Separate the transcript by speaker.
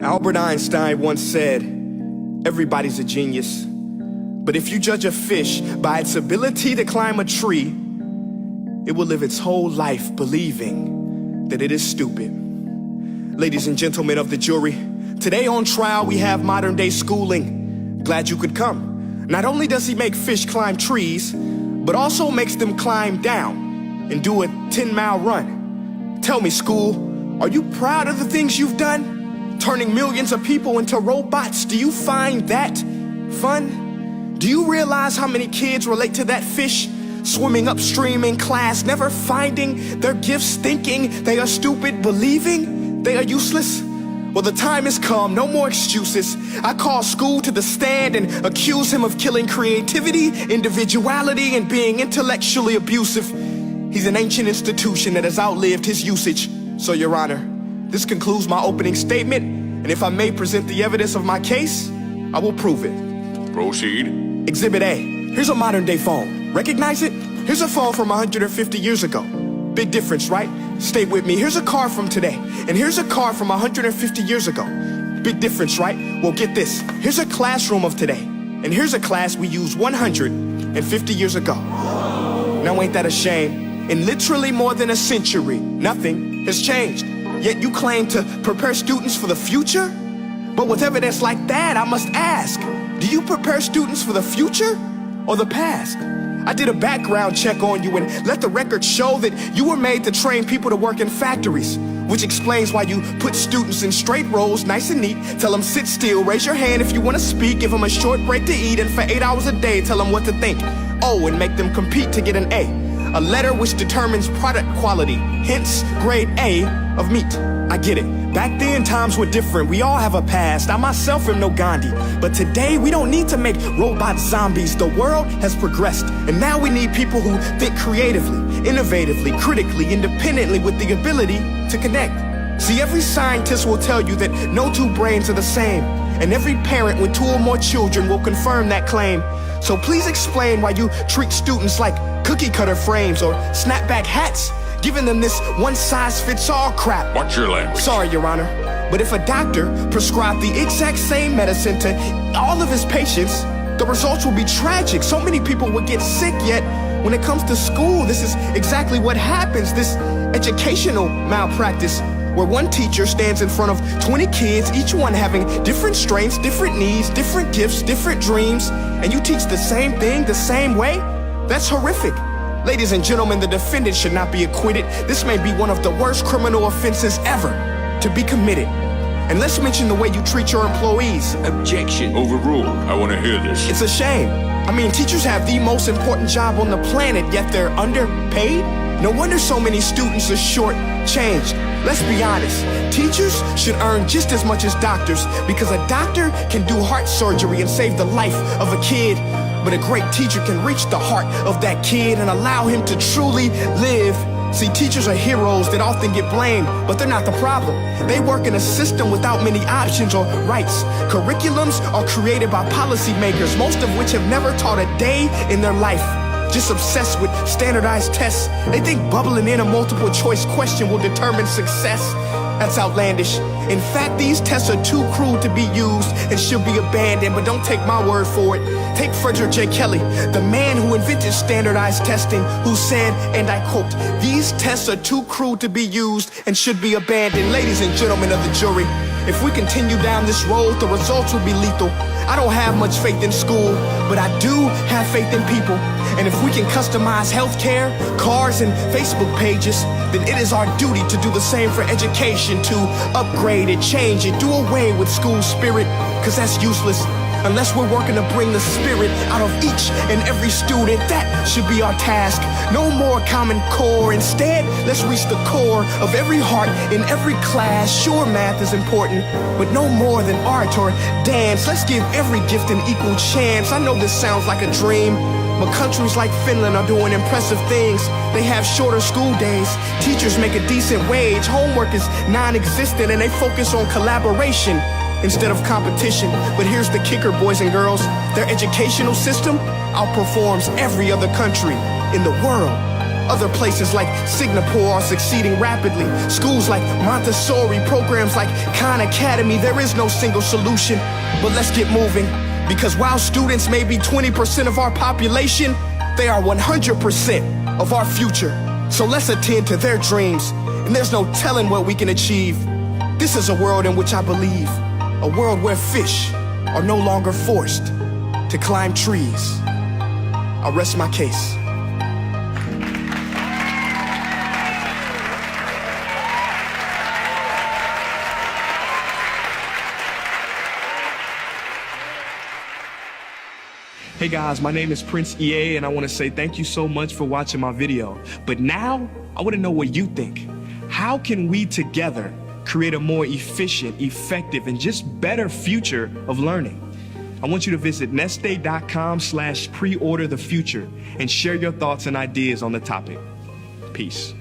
Speaker 1: Albert Einstein once said, everybody's a genius, but if you judge a fish by its ability to climb a tree, it will live its whole life believing that it is stupid. Ladies and gentlemen of the jury, today on trial we have modern day schooling. Glad you could come. Not only does he make fish climb trees, but also makes them climb down and do a 10-mile run. Tell me, school, are you proud of the things you've done? Turning millions of people into robots, do you find that fun? Do you realize how many kids relate to that fish? Swimming upstream in class, never finding their gifts, thinking they are stupid, believing they are useless? Well, the time has come, no more excuses. I call school to the stand and accuse him of killing creativity, individuality, and being intellectually abusive. He's an ancient institution that has outlived his usage. So, Your Honor, this concludes my opening statement, and if I may present the evidence of my case, I will prove it.
Speaker 2: Proceed.
Speaker 1: Exhibit A. Here's a modern-day phone. Recognize it? Here's a phone from 150 years ago. Big difference, right? Stay with me. Here's a car from today, and here's a car from 150 years ago. Big difference, right? Well, get this. Here's a classroom of today, and here's a class we used 150 years ago. Now, ain't that a shame? In literally more than a century, nothing has changed. Yet you claim to prepare students for the future? But with evidence like that, I must ask, do you prepare students for the future or the past? I did a background check on you and let the record show that you were made to train people to work in factories, which explains why you put students in straight rows, nice and neat, tell them sit still, raise your hand if you want to speak, give them a short break to eat, and for 8 hours a day, tell them what to think. Oh, and make them compete to get an A letter which determines product quality, hence grade A of meat. I get it. Back then, times were different. We all have a past. I myself am no Gandhi. But today, we don't need to make robot zombies. The world has progressed. And now we need people who think creatively, innovatively, critically, independently with the ability to connect. See, every scientist will tell you that no two brains are the same. And every parent with 2 or more children will confirm that claim. So please explain why you treat students like cookie cutter frames or snapback hats, giving them this one-size-fits-all crap.
Speaker 2: Watch your language.
Speaker 1: Sorry, Your Honor, but if a doctor prescribed the exact same medicine to all of his patients, the results will be tragic. So many people would get sick, yet when it comes to school, this is exactly what happens, this educational malpractice, where one teacher stands in front of 20 kids, each one having different strengths, different needs, different gifts, different dreams, and you teach the same thing the same way? That's horrific. Ladies and gentlemen, the defendant should not be acquitted. This may be one of the worst criminal offenses ever to be committed. And let's mention the way you treat your employees.
Speaker 2: Objection. Overruled. I want to hear this.
Speaker 1: It's a shame. I mean, teachers have the most important job on the planet, yet they're underpaid? No wonder so many students are short-changed. Let's be honest. Teachers should earn just as much as doctors, because a doctor can do heart surgery and save the life of a kid. But a great teacher can reach the heart of that kid and allow him to truly live. See, teachers are heroes that often get blamed, but they're not the problem. They work in a system without many options or rights. Curriculums are created by policymakers, most of which have never taught a day in their life. Just obsessed with standardized tests. They think bubbling in a multiple choice question will determine success. That's outlandish. In fact, these tests are too cruel to be used and should be abandoned, but don't take my word for it. Take Frederick J. Kelly, the man who invented standardized testing, who said, and I quote, "These tests are too cruel to be used and should be abandoned." Ladies and gentlemen of the jury, if we continue down this road, the results will be lethal. I don't have much faith in school, but I do have faith in people. And if we can customize healthcare, cars, and Facebook pages, then it is our duty to do the same for education, to upgrade it, change it, do away with school spirit, because that's useless. Unless we're working to bring the spirit out of each and every student, that should be our task. No more Common Core. Instead, let's reach the core of every heart in every class. Sure, math is important, but no more than art or dance. Let's give every gift an equal chance. I know this sounds like a dream, but countries like Finland are doing impressive things. They have shorter school days. Teachers make a decent wage. Homework is non-existent, and they focus on collaboration instead of competition. But here's the kicker, boys and girls. Their educational system outperforms every other country in the world. Other places like Singapore are succeeding rapidly. Schools like Montessori, programs like Khan Academy, there is no single solution. But let's get moving, because while students may be 20% of our population, they are 100% of our future. So let's attend to their dreams, and there's no telling what we can achieve. This is a world in which I believe, a world where fish are no longer forced to climb trees. I rest my case. Hey guys, my name is Prince EA and I want to say thank you so much for watching my video. But now, I want to know what you think. How can we together create a more efficient, effective, and just better future of learning? I want you to visit nestday.com/preorder the future and share your thoughts and ideas on the topic. Peace.